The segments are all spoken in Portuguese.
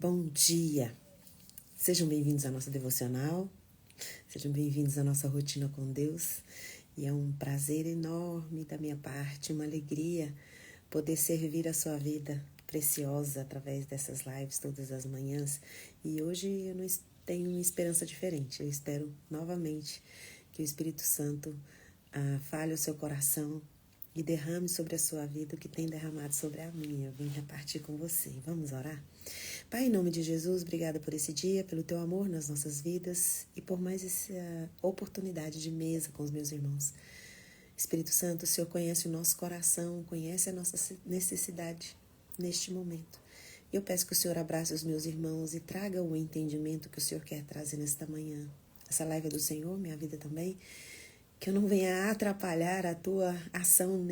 Bom dia! Sejam bem-vindos à nossa devocional, sejam bem-vindos à nossa rotina com Deus. E é um prazer enorme da minha parte, uma alegria poder servir a sua vida preciosa através dessas lives todas as manhãs. E hoje eu não tenho uma esperança diferente, eu espero novamente que o Espírito Santo fale o seu coração e derrame sobre a sua vida o que tem derramado sobre a minha. Eu vim repartir com você. Vamos orar? Pai, em nome de Jesus, obrigada por esse dia, pelo teu amor nas nossas vidas e por mais essa oportunidade de mesa com os meus irmãos. Espírito Santo, o Senhor conhece o nosso coração, conhece a nossa necessidade neste momento. Eu peço que o Senhor abrace os meus irmãos e traga o entendimento que o Senhor quer trazer nesta manhã. Essa live é do Senhor, minha vida também. Que eu não venha atrapalhar a tua ação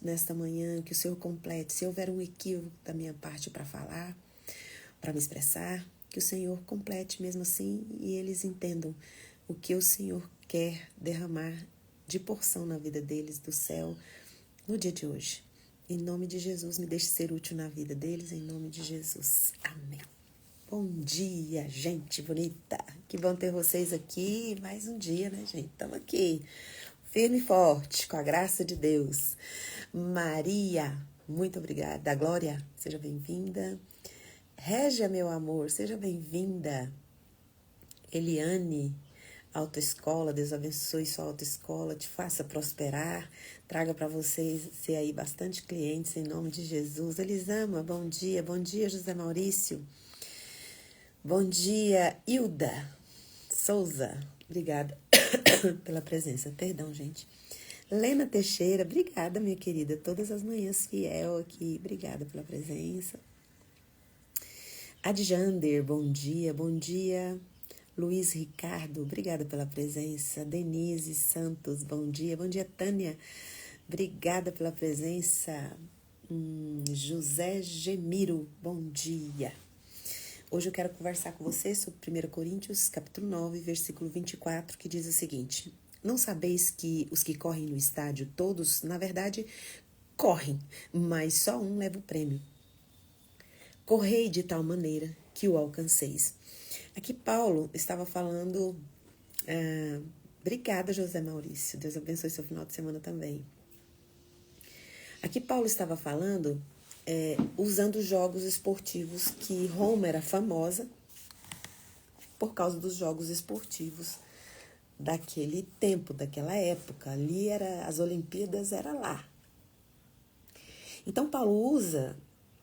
nesta manhã, que o Senhor complete. Se houver um equívoco da minha parte para falar, para me expressar, que o Senhor complete mesmo assim e eles entendam o que o Senhor quer derramar de porção na vida deles, do céu, no dia de hoje. Em nome de Jesus, me deixe ser útil na vida deles, em nome de Jesus. Amém. Bom dia, gente bonita. Que bom ter vocês aqui. Mais um dia, né, gente? Estamos aqui, firme e forte, com a graça de Deus. Maria, muito obrigada. Glória, seja bem-vinda. Régia, meu amor, seja bem-vinda. Eliane, autoescola, Deus abençoe sua autoescola, te faça prosperar, traga para vocês ser aí bastante clientes em nome de Jesus. Elisama, bom dia José Maurício. Bom dia, Hilda Souza, obrigada pela presença, perdão, gente. Lena Teixeira, obrigada, minha querida, todas as manhãs fiel aqui, obrigada pela presença. Adjander, bom dia. Luiz Ricardo, obrigada pela presença. Denise Santos, bom dia. Bom dia, Tânia, obrigada pela presença. José Gemiro, bom dia. Hoje eu quero conversar com você sobre 1 Coríntios, capítulo 9, versículo 24, que diz o seguinte: não sabeis que os que correm no estádio, todos, na verdade, correm, mas só um leva o prêmio. Correi de tal maneira que o alcanceis. Aqui Paulo estava falando... obrigada, José Maurício. Deus abençoe seu final de semana também. Aqui Paulo estava falando... usando jogos esportivos que Roma era famosa por causa dos jogos esportivos daquele tempo, daquela época. Ali as Olimpíadas era lá. Então Paulo usa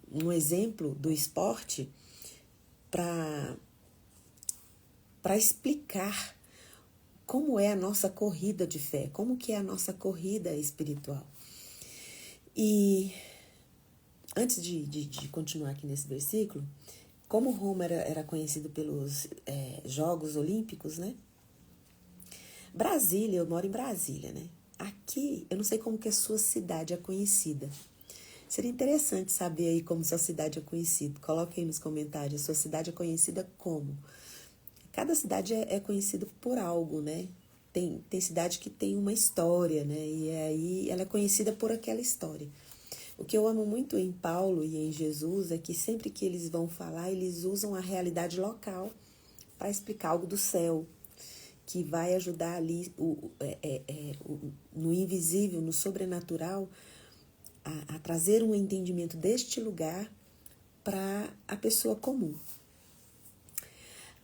um exemplo do esporte para explicar como é a nossa corrida de fé, como que é a nossa corrida espiritual. E antes de continuar aqui nesse versículo, como Roma era conhecido pelos Jogos Olímpicos, né? Brasília, eu moro em Brasília, né? Aqui, eu não sei como que a sua cidade é conhecida. Seria interessante saber aí como sua cidade é conhecida. Coloque aí nos comentários, a sua cidade é conhecida como? Cada cidade é conhecida por algo, né? Tem cidade que tem uma história, né? E aí ela é conhecida por aquela história. O que eu amo muito em Paulo e em Jesus é que sempre que eles vão falar, eles usam a realidade local para explicar algo do céu, que vai ajudar ali no invisível, no sobrenatural, a trazer um entendimento deste lugar para a pessoa comum.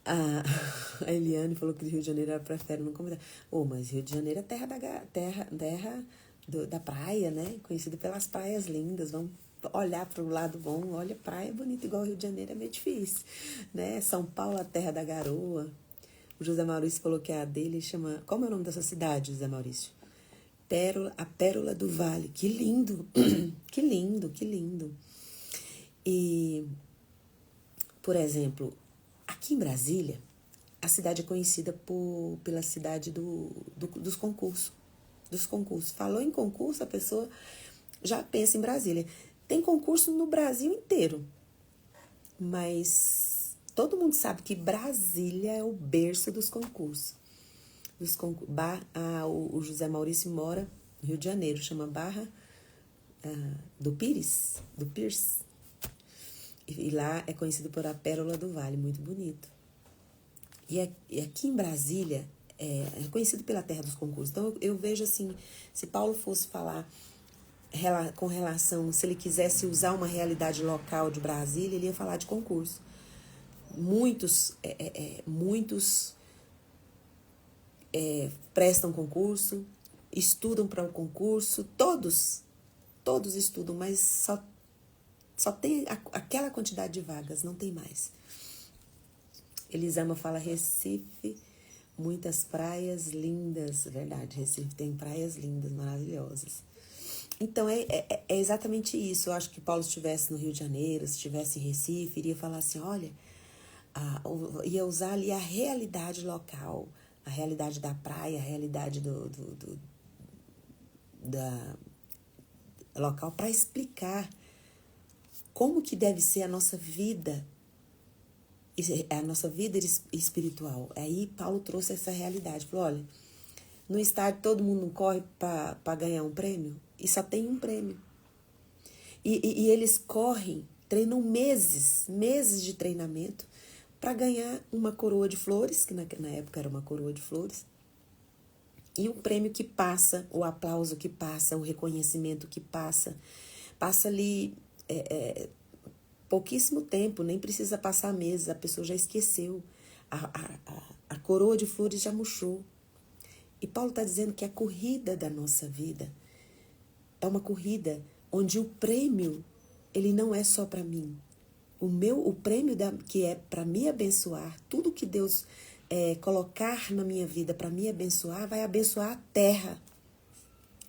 A Eliane falou que Rio de Janeiro ela prefere não comentar. Mas Rio de Janeiro é terra da praia, né? Conhecido pelas praias lindas. Vamos olhar para o lado bom. Olha, praia bonita igual Rio de Janeiro é meio difícil, né? São Paulo, a terra da garoa. O José Maurício falou que a dele chama... Como é o nome dessa cidade, José Maurício? A Pérola do Vale. Que lindo! Que lindo! E, por exemplo, aqui em Brasília, a cidade é conhecida pela cidade dos concursos. Falou em concurso, a pessoa já pensa em Brasília. Tem concurso no Brasil inteiro, mas todo mundo sabe que Brasília é o berço dos concursos. O José Maurício mora no Rio de Janeiro, chama Barra do Pires. E lá é conhecido por a Pérola do Vale, muito bonito. E aqui em Brasília é conhecido pela terra dos concursos. Então eu vejo assim, se Paulo fosse falar com relação, se ele quisesse usar uma realidade local de Brasília, ele ia falar de concurso. Muitos prestam concurso, estudam para o concurso, todos estudam, mas só tem aquela quantidade de vagas, não tem mais. Elisama fala Recife, muitas praias lindas, verdade, Recife tem praias lindas, maravilhosas. Então é exatamente isso. Eu acho que Paulo estivesse no Rio de Janeiro, se estivesse em Recife, iria falar assim, olha, ia usar ali a realidade local, a realidade da praia, a realidade da local, para explicar como que deve ser a nossa vida espiritual. Aí Paulo trouxe essa realidade. Falou, olha, no estádio todo mundo corre para ganhar um prêmio e só tem um prêmio. E eles correm, treinam meses de treinamento para ganhar uma coroa de flores, que na época era uma coroa de flores, e o prêmio que passa, o aplauso que passa, o reconhecimento que passa ali pouquíssimo tempo, nem precisa passar meses, a pessoa já esqueceu, a coroa de flores já murchou. E Paulo está dizendo que a corrida da nossa vida é uma corrida onde o prêmio, ele não é só para mim. O prêmio que é para me abençoar, tudo que Deus colocar na minha vida para me abençoar, vai abençoar a terra.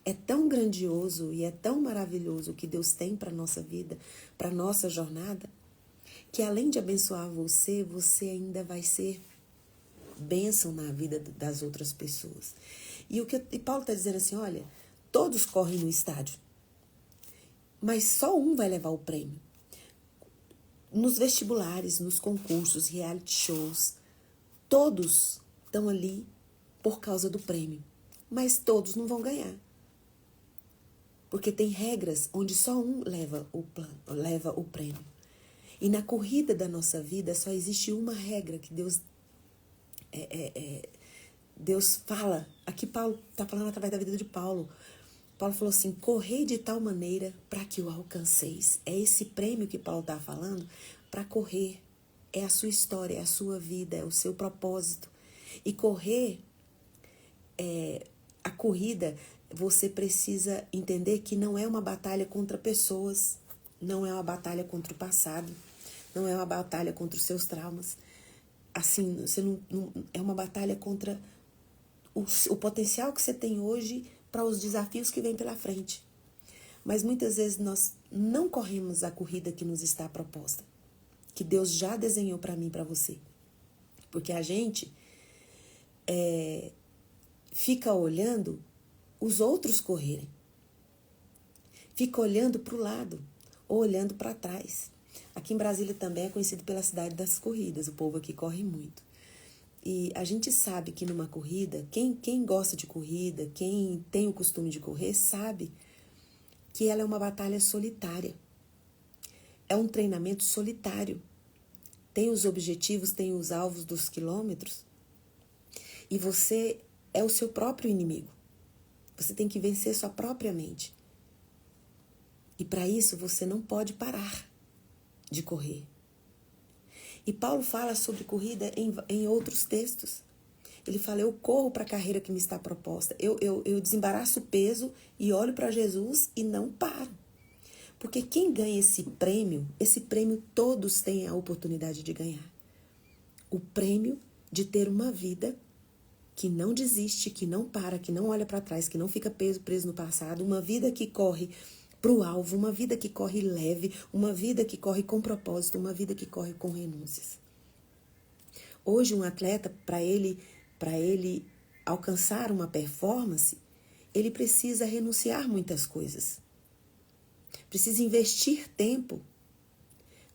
É tão grandioso e é tão maravilhoso o que Deus tem para a nossa vida, para a nossa jornada, que além de abençoar você, você ainda vai ser bênção na vida das outras pessoas. E Paulo está dizendo assim, olha, todos correm no estádio, mas só um vai levar o prêmio. Nos vestibulares, nos concursos, reality shows, todos estão ali por causa do prêmio, mas todos não vão ganhar. Porque tem regras onde só um leva o prêmio. E na corrida da nossa vida só existe uma regra que Deus fala. Aqui Paulo está falando através da vida de Paulo. Paulo falou assim, correi de tal maneira para que o alcanceis. É esse prêmio que Paulo está falando para correr. É a sua história, é a sua vida, é o seu propósito. E correr, a corrida, você precisa entender que não é uma batalha contra pessoas, não é uma batalha contra o passado, não é uma batalha contra os seus traumas. Assim, você não é uma batalha contra o potencial que você tem hoje para os desafios que vêm pela frente. Mas muitas vezes nós não corremos a corrida que nos está proposta, que Deus já desenhou para mim e para você. Porque a gente fica olhando os outros correrem. Fica olhando para o lado ou olhando para trás. Aqui em Brasília também é conhecido pela cidade das corridas. O povo aqui corre muito. E a gente sabe que numa corrida, quem gosta de corrida, quem tem o costume de correr, sabe que ela é uma batalha solitária. É um treinamento solitário. Tem os objetivos, tem os alvos dos quilômetros. E você é o seu próprio inimigo. Você tem que vencer sua própria mente. E para isso você não pode parar de correr. E Paulo fala sobre corrida em outros textos. Ele fala, eu corro para a carreira que me está proposta. Eu desembaraço o peso e olho para Jesus e não paro. Porque quem ganha esse prêmio todos têm a oportunidade de ganhar. O prêmio de ter uma vida que não desiste, que não para, que não olha para trás, que não fica preso no passado, uma vida que corre para o alvo, uma vida que corre leve, uma vida que corre com propósito, uma vida que corre com renúncias. Hoje um atleta, para ele alcançar uma performance, ele precisa renunciar muitas coisas. Precisa investir tempo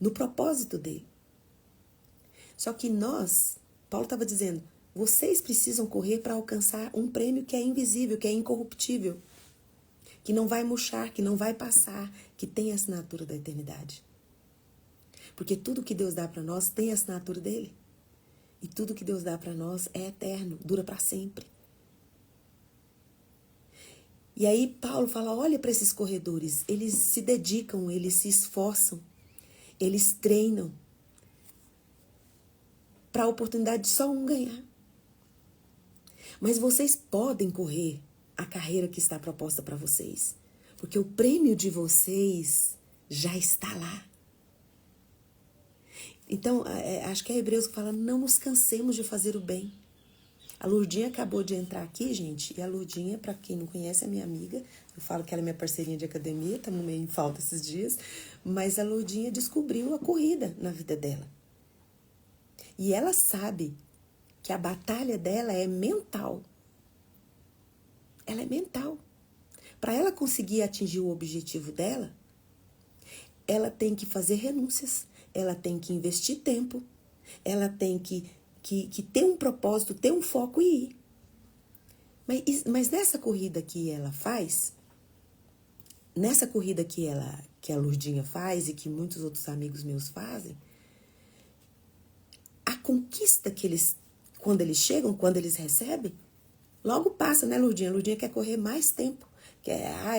no propósito dele. Só que Paulo estava dizendo, vocês precisam correr para alcançar um prêmio que é invisível, que é incorruptível, que não vai murchar, que não vai passar, que tem a assinatura da eternidade. Porque tudo que Deus dá para nós tem a assinatura dele. E tudo que Deus dá para nós é eterno, dura para sempre. E aí Paulo fala, olha para esses corredores, eles se dedicam, eles se esforçam, eles treinam para a oportunidade de só um ganhar. Mas vocês podem correr a carreira que está proposta para vocês, porque o prêmio de vocês já está lá. Então, acho que é Hebreus que fala, não nos cansemos de fazer o bem. A Lurdinha acabou de entrar aqui, gente, e a Lurdinha, para quem não conhece, é minha amiga. Eu falo que ela é minha parceirinha de academia, estamos meio em falta esses dias, mas a Lurdinha descobriu a corrida na vida dela. E ela sabe que a batalha dela é mental. Ela é mental. Para ela conseguir atingir o objetivo dela, ela tem que fazer renúncias, ela tem que investir tempo, ela tem que ter um propósito, ter um foco e ir. Mas nessa corrida que ela faz, nessa corrida que a Lurdinha faz e que muitos outros amigos meus fazem, a conquista que eles, quando eles chegam, quando eles recebem, logo passa, né, Lurdinha? A Lurdinha quer correr mais tempo.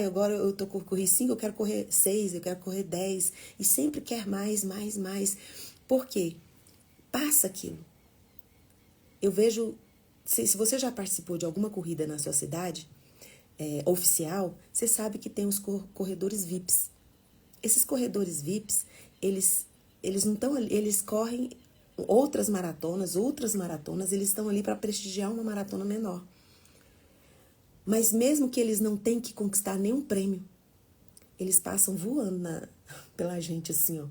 Agora eu corri 5, eu quero correr 6, eu quero correr 10. E sempre quer mais. Por quê? Passa aquilo. Eu vejo, se você já participou de alguma corrida na sua cidade, oficial, você sabe que tem os corredores VIPs. Esses corredores VIPs, eles não estão ali, eles correm outras maratonas, eles estão ali para prestigiar uma maratona menor. Mas mesmo que eles não tenham que conquistar nenhum prêmio, eles passam voando pela gente assim, ó.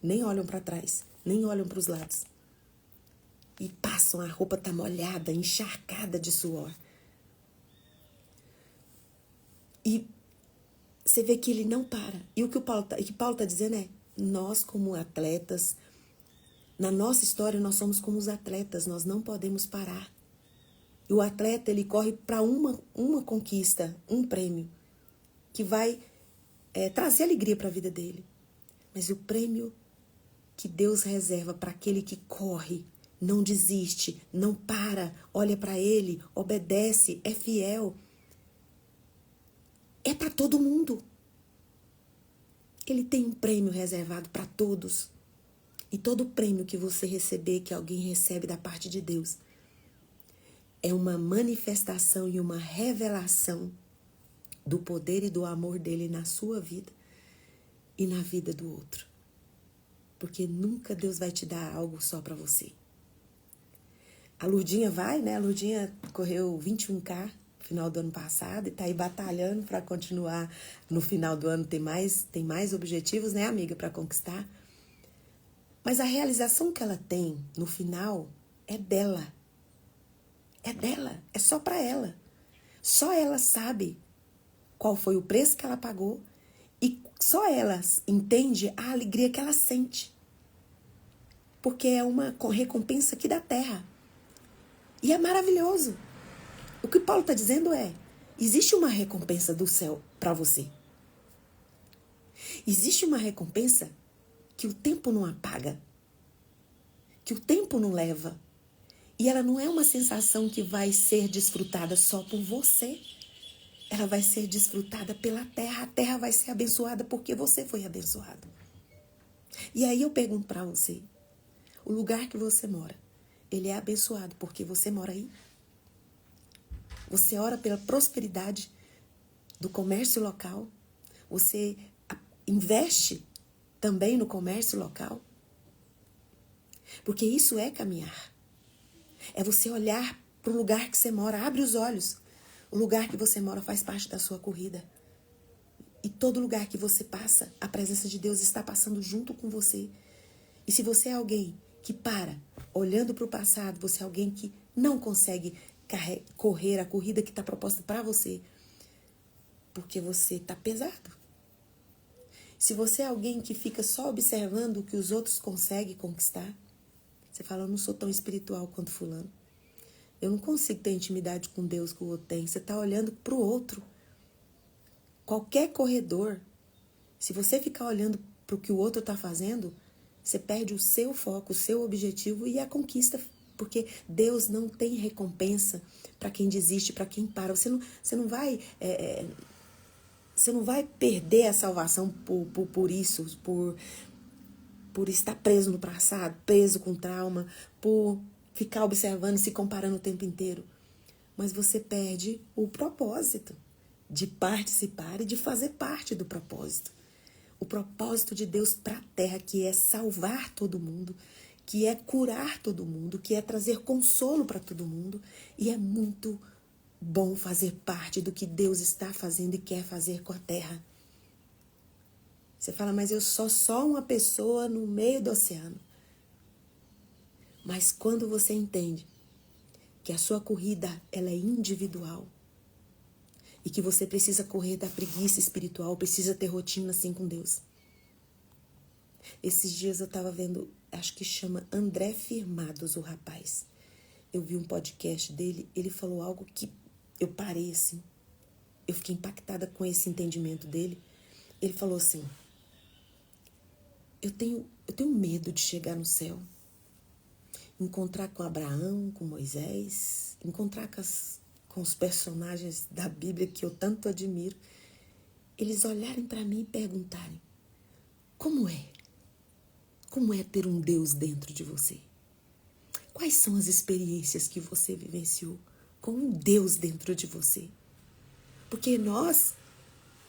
Nem olham para trás, nem olham para os lados. E passam, a roupa tá molhada, encharcada de suor. E você vê que ele não para. E o que Paulo tá dizendo é, nós como atletas, na nossa história nós somos como os atletas, nós não podemos parar. E o atleta, ele corre para uma conquista, um prêmio, que vai trazer alegria para a vida dele. Mas o prêmio que Deus reserva para aquele que corre, não desiste, não para, olha para ele, obedece, é fiel, é para todo mundo. Ele tem um prêmio reservado para todos. E todo prêmio que você receber, que alguém recebe da parte de Deus, é uma manifestação e uma revelação do poder e do amor dele na sua vida e na vida do outro. Porque nunca Deus vai te dar algo só para você. A Lurdinha vai, né? A Lurdinha correu 21K no final do ano passado e tá aí batalhando para continuar no final do ano, tem mais objetivos, né, amiga, para conquistar. Mas a realização que ela tem no final é dela. É dela, é só para ela. Só ela sabe qual foi o preço que ela pagou e só ela entende a alegria que ela sente. Porque é uma recompensa aqui da terra. E é maravilhoso. O que Paulo está dizendo é, existe uma recompensa do céu para você. Existe uma recompensa que o tempo não apaga, que o tempo não leva. E ela não é uma sensação que vai ser desfrutada só por você. Ela vai ser desfrutada pela terra. A terra vai ser abençoada porque você foi abençoado. E aí eu pergunto para você, o lugar que você mora, ele é abençoado porque você mora aí? Você ora pela prosperidade do comércio local? Você investe também no comércio local? Porque isso é caminhar. É você olhar para o lugar que você mora. Abre os olhos. O lugar que você mora faz parte da sua corrida. E todo lugar que você passa, a presença de Deus está passando junto com você. E se você é alguém que para, olhando para o passado, você é alguém que não consegue correr a corrida que está proposta para você, porque você está pesado. Se você é alguém que fica só observando o que os outros conseguem conquistar, você fala, eu não sou tão espiritual quanto fulano. Eu não consigo ter intimidade com Deus que o outro tem. Você está olhando para o outro. Qualquer corredor, se você ficar olhando para o que o outro está fazendo, Você perde o seu foco, o seu objetivo e a conquista, porque Deus não tem recompensa para quem desiste, para quem para. Você não vai perder a salvação por isso, por estar preso no passado, preso com trauma, por ficar observando e se comparando o tempo inteiro. Mas você perde o propósito de participar e de fazer parte do propósito. O propósito de Deus para a terra, que é salvar todo mundo, que é curar todo mundo, que é trazer consolo para todo mundo. E é muito bom fazer parte do que Deus está fazendo e quer fazer com a terra. Você fala, mas eu sou só uma pessoa no meio do oceano. Mas quando você entende que a sua corrida ela é individual e que você precisa correr da preguiça espiritual, precisa ter rotina assim com Deus. Esses dias eu estava vendo, acho que chama André Firmados, o rapaz. Eu vi um podcast dele, ele falou algo que eu parei assim. Eu fiquei impactada com esse entendimento dele. Ele falou assim, eu tenho medo de chegar no céu, encontrar com Abraão, com Moisés, encontrar com os personagens da Bíblia que eu tanto admiro, eles olharem para mim e perguntarem, como é? Como é ter um Deus dentro de você? Quais são as experiências que você vivenciou com um Deus dentro de você? Porque nós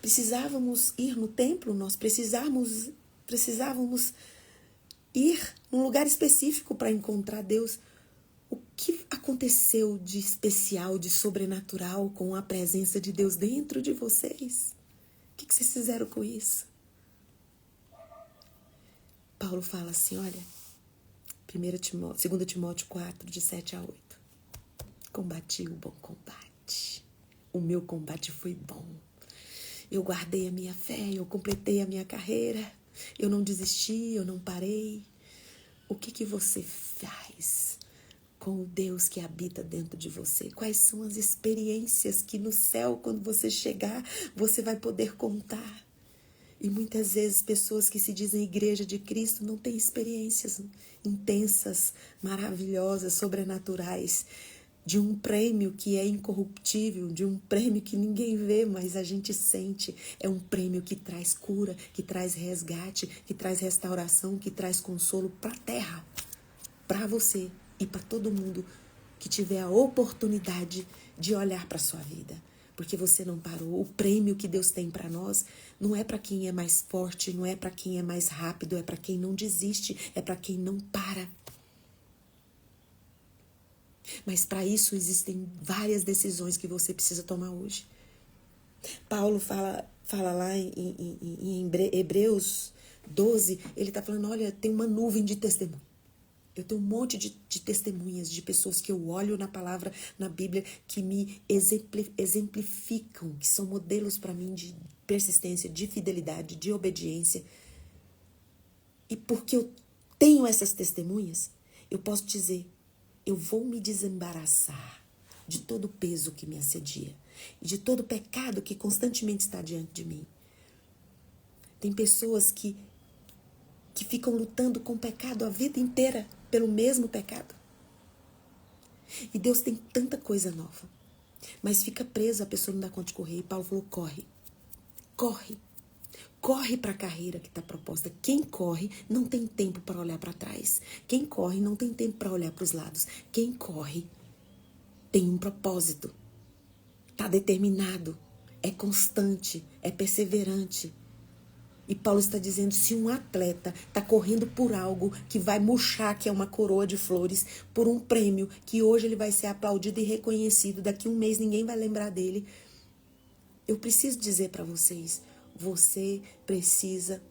precisávamos ir no templo, nós precisávamos ir num lugar específico para encontrar Deus. O que aconteceu de especial, de sobrenatural com a presença de Deus dentro de vocês? O que vocês fizeram com isso? Paulo fala assim, olha, 2 Timóteo 4, de 7 a 8. Combati o bom combate. O meu combate foi bom. Eu guardei a minha fé, eu completei a minha carreira. Eu não desisti, eu não parei. O que você faz com o Deus que habita dentro de você? Quais são as experiências que no céu, quando você chegar, você vai poder contar? E muitas vezes pessoas que se dizem igreja de Cristo não têm experiências intensas, maravilhosas, sobrenaturais, de um prêmio que é incorruptível, de um prêmio que ninguém vê, mas a gente sente. É um prêmio que traz cura, que traz resgate, que traz restauração, que traz consolo para a terra, para você e para todo mundo que tiver a oportunidade de olhar para a sua vida. Porque você não parou. O prêmio que Deus tem para nós não é para quem é mais forte, não é para quem é mais rápido, é para quem não desiste, é para quem não para. Mas para isso existem várias decisões que você precisa tomar hoje. Paulo fala lá em Hebreus 12, ele está falando, olha, tem uma nuvem de testemunho. Eu tenho um monte de testemunhas de pessoas que eu olho na palavra, na Bíblia, que me exemplificam, que são modelos para mim de persistência, de fidelidade, de obediência. E porque eu tenho essas testemunhas, eu posso dizer, eu vou me desembaraçar de todo o peso que me assedia e de todo o pecado que constantemente está diante de mim. Tem pessoas que ficam lutando com o pecado a vida inteira pelo mesmo pecado. E Deus tem tanta coisa nova, mas fica preso, a pessoa não dá conta de correr. E Paulo falou, corre para a carreira que está proposta. Quem corre não tem tempo para olhar para trás. Quem corre não tem tempo para olhar para os lados. Quem corre tem um propósito, está determinado, é constante, é perseverante. E Paulo está dizendo, se um atleta está correndo por algo que vai murchar, que é uma coroa de flores, por um prêmio que hoje ele vai ser aplaudido e reconhecido, daqui a um mês ninguém vai lembrar dele. Eu preciso dizer para vocês, você precisa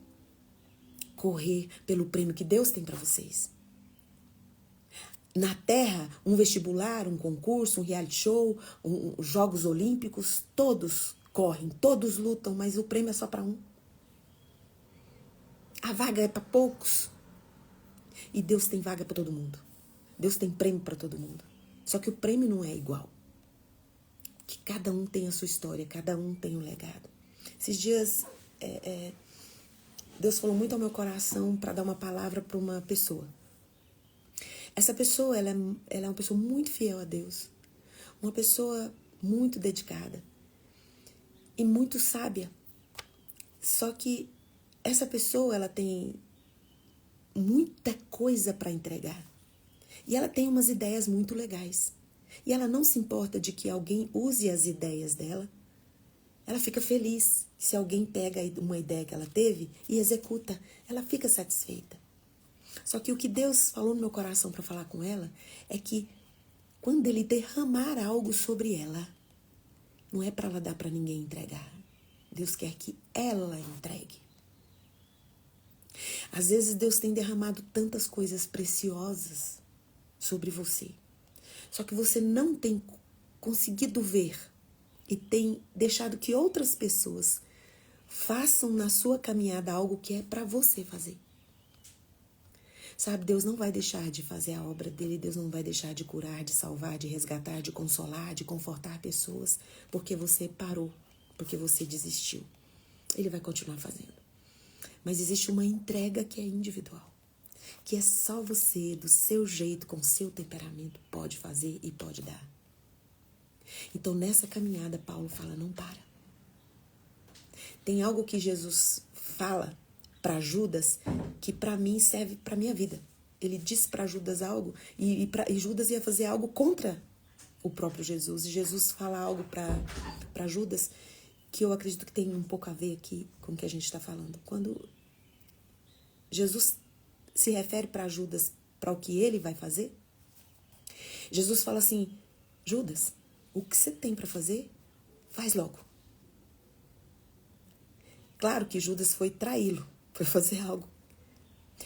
correr pelo prêmio que Deus tem para vocês. Na Terra, um vestibular, um concurso, um reality show, Jogos Olímpicos, todos correm, todos lutam, mas o prêmio é só para um. A vaga é para poucos. E Deus tem vaga para todo mundo. Deus tem prêmio para todo mundo. Só que o prêmio não é igual. Que cada um tem a sua história, cada um tem um legado. Esses dias Deus falou muito ao meu coração para dar uma palavra para uma pessoa. Essa pessoa, ela é uma pessoa muito fiel a Deus. Uma pessoa muito dedicada. E muito sábia. Só que essa pessoa, ela tem muita coisa para entregar. E ela tem umas ideias muito legais. E ela não se importa de que alguém use as ideias dela. Ela fica feliz se alguém pega uma ideia que ela teve e executa. Ela fica satisfeita. Só que o que Deus falou no meu coração para falar com ela é que quando Ele derramar algo sobre ela, não é para ela dar para ninguém entregar. Deus quer que ela entregue. Às vezes Deus tem derramado tantas coisas preciosas sobre você. Só que você não tem conseguido ver e tem deixado que outras pessoas façam na sua caminhada algo que é para você fazer. Sabe, Deus não vai deixar de fazer a obra dele, Deus não vai deixar de curar, de salvar, de resgatar, de consolar, de confortar pessoas, porque você parou, porque você desistiu. Ele vai continuar fazendo. Mas existe uma entrega que é individual, que é só você, do seu jeito, com o seu temperamento, pode fazer e pode dar. Então, nessa caminhada, Paulo fala, não para. Tem algo que Jesus fala para Judas que para mim serve para minha vida. Ele disse para Judas algo e Judas ia fazer algo contra o próprio Jesus. E Jesus fala algo para Judas que eu acredito que tem um pouco a ver aqui com o que a gente está falando. Quando Jesus se refere para Judas, para o que ele vai fazer, Jesus fala assim, Judas, o que você tem para fazer, faz logo. Claro que Judas foi traí-lo, foi fazer algo.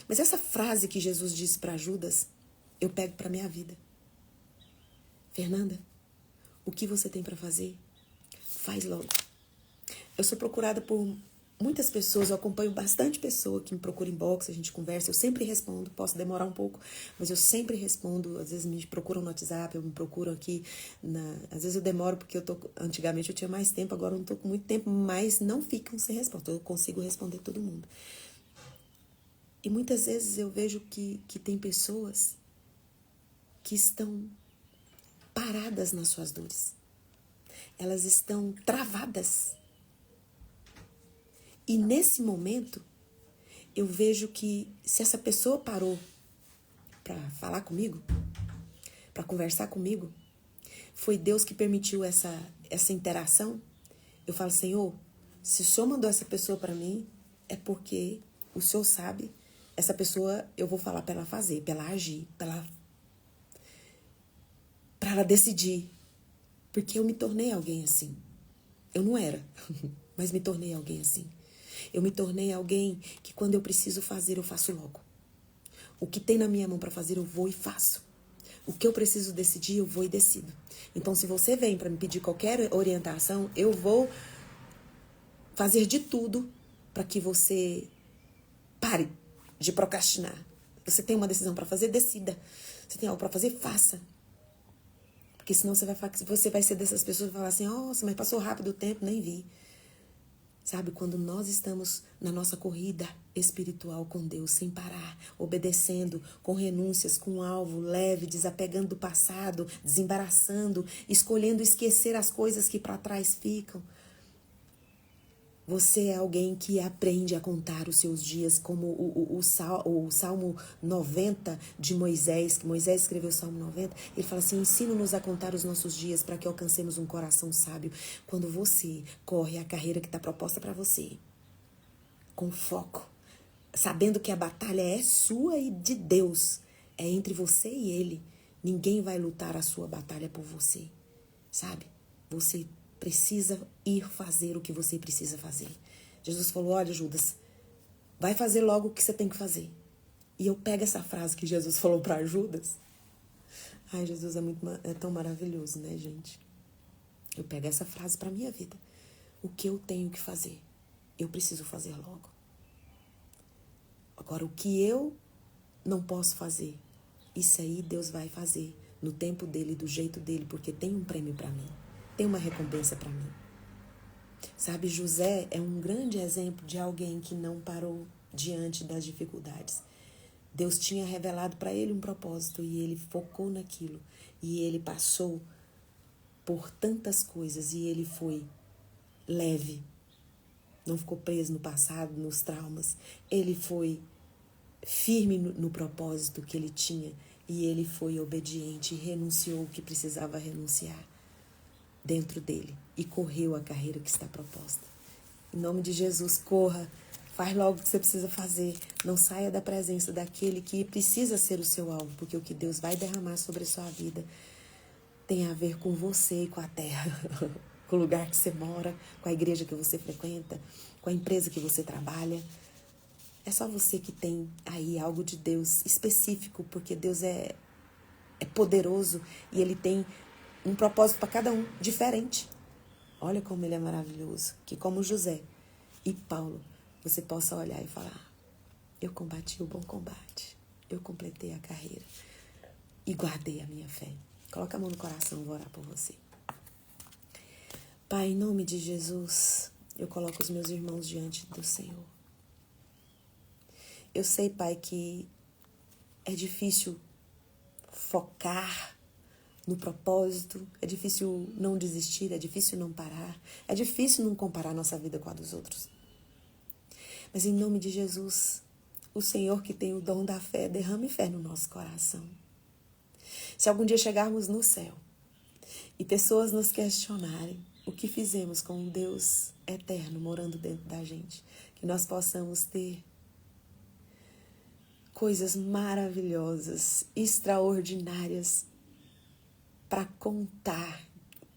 Mas essa frase que Jesus disse para Judas, eu pego para minha vida. Fernanda, o que você tem para fazer, faz logo. Eu sou procurada por muitas pessoas, eu acompanho bastante pessoa que me procura inbox, a gente conversa, eu sempre respondo, posso demorar um pouco, mas eu sempre respondo, às vezes me procuram no WhatsApp, eu me procuram aqui, às vezes eu demoro porque antigamente eu tinha mais tempo, agora eu não tô com muito tempo, mas não ficam sem resposta, eu consigo responder todo mundo. E muitas vezes eu vejo que tem pessoas que estão paradas nas suas dores, elas estão travadas. E nesse momento, eu vejo que se essa pessoa parou para falar comigo, para conversar comigo, foi Deus que permitiu essa interação. Eu falo, Senhor, se o Senhor mandou essa pessoa para mim, é porque o Senhor sabe, essa pessoa eu vou falar para ela fazer, para ela agir, para ela decidir. Porque eu me tornei alguém assim. Eu não era, mas me tornei alguém assim. Eu me tornei alguém que quando eu preciso fazer, eu faço logo. O que tem na minha mão para fazer, eu vou e faço. O que eu preciso decidir, eu vou e decido. Então, se você vem para me pedir qualquer orientação, eu vou fazer de tudo para que você pare de procrastinar. Você tem uma decisão para fazer, decida. Você tem algo para fazer, faça. Porque senão você vai ser dessas pessoas que falam assim, nossa, mas passou rápido o tempo, nem vi. Sabe, quando nós estamos na nossa corrida espiritual com Deus, sem parar, obedecendo, com renúncias, com alvo leve, desapegando do passado, desembaraçando, escolhendo esquecer as coisas que para trás ficam. Você é alguém que aprende a contar os seus dias, como o Salmo 90 de Moisés, que Moisés escreveu o Salmo 90, ele fala assim, ensina-nos a contar os nossos dias para que alcancemos um coração sábio. Quando você corre a carreira que está proposta para você, com foco, sabendo que a batalha é sua e de Deus, é entre você e Ele, ninguém vai lutar a sua batalha por você, sabe? Você precisa ir fazer o que você precisa fazer. Jesus falou, olha Judas, vai fazer logo o que você tem que fazer. E eu pego essa frase que Jesus falou para Judas. Ai, Jesus é tão maravilhoso, né, gente? Eu pego essa frase para minha vida. O que eu tenho que fazer, eu preciso fazer logo. Agora, o que eu não posso fazer, isso aí Deus vai fazer no tempo dele, do jeito dele, porque tem um prêmio para mim. Tem uma recompensa para mim. Sabe, José é um grande exemplo de alguém que não parou, diante das dificuldades. Deus tinha revelado para ele um propósito e ele focou naquilo. E ele passou por tantas coisas e ele foi leve. Não ficou preso no passado, nos traumas. Ele foi firme no propósito que ele tinha e ele foi obediente e renunciou o que precisava renunciar dentro dele e correu a carreira que está proposta. Em nome de Jesus, corra, faz logo o que você precisa fazer. Não saia da presença daquele que precisa ser o seu alvo, porque o que Deus vai derramar sobre a sua vida tem a ver com você e com a terra, com o lugar que você mora, com a igreja que você frequenta, com a empresa que você trabalha. É só você que tem aí algo de Deus específico, porque Deus é poderoso e Ele tem um propósito para cada um, diferente. Olha como Ele é maravilhoso, que como José e Paulo, você possa olhar e falar: eu combati o bom combate, eu completei a carreira e guardei a minha fé. Coloca a mão no coração, vou orar por você. Pai, em nome de Jesus, eu coloco os meus irmãos diante do Senhor. Eu sei, Pai, que é difícil focar no propósito, é difícil não desistir, é difícil não parar, é difícil não comparar nossa vida com a dos outros. Mas em nome de Jesus, o Senhor que tem o dom da fé, derrame fé no nosso coração. Se algum dia chegarmos no céu e pessoas nos questionarem o que fizemos com um Deus eterno morando dentro da gente, que nós possamos ter coisas maravilhosas, extraordinárias para contar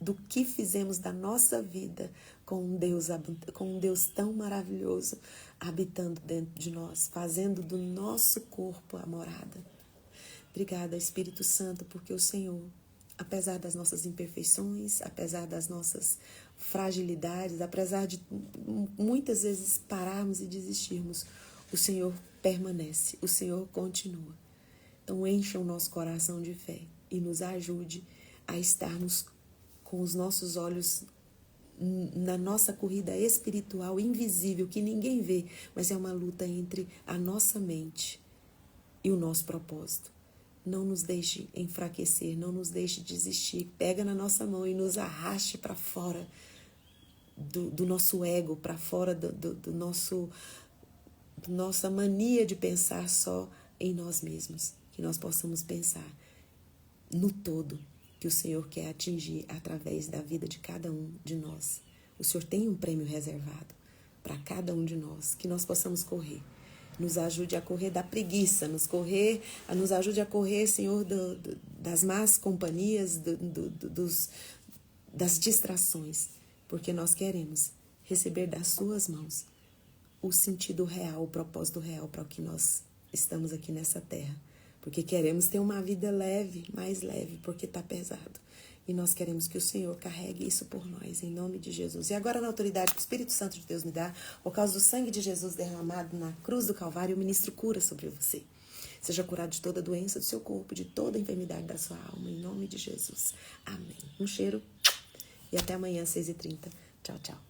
do que fizemos da nossa vida com um Deus tão maravilhoso habitando dentro de nós, fazendo do nosso corpo a morada. Obrigada, Espírito Santo, porque o Senhor, apesar das nossas imperfeições, apesar das nossas fragilidades, apesar de muitas vezes pararmos e desistirmos, o Senhor permanece, o Senhor continua. Então encha o nosso coração de fé e nos ajude a estarmos com os nossos olhos na nossa corrida espiritual invisível, que ninguém vê, mas é uma luta entre a nossa mente e o nosso propósito. Não nos deixe enfraquecer, não nos deixe desistir. Pega na nossa mão e nos arraste para fora do nosso ego, para fora do nossa mania de pensar só em nós mesmos. Que nós possamos pensar no todo que o Senhor quer atingir através da vida de cada um de nós. O Senhor tem um prêmio reservado para cada um de nós, que nós possamos correr. Nos ajude a correr da preguiça, nos ajude a correr, Senhor, das más companhias, das distrações, porque nós queremos receber das suas mãos o sentido real, o propósito real para o que nós estamos aqui nessa terra. Porque queremos ter uma vida leve, mais leve, porque está pesado. E nós queremos que o Senhor carregue isso por nós, em nome de Jesus. E agora, na autoridade que o Espírito Santo de Deus me dá, por causa do sangue de Jesus derramado na cruz do Calvário, eu ministro cura sobre você. Seja curado de toda doença do seu corpo, de toda enfermidade da sua alma, em nome de Jesus. Amém. Um cheiro e até amanhã, às 6h30. Tchau, tchau.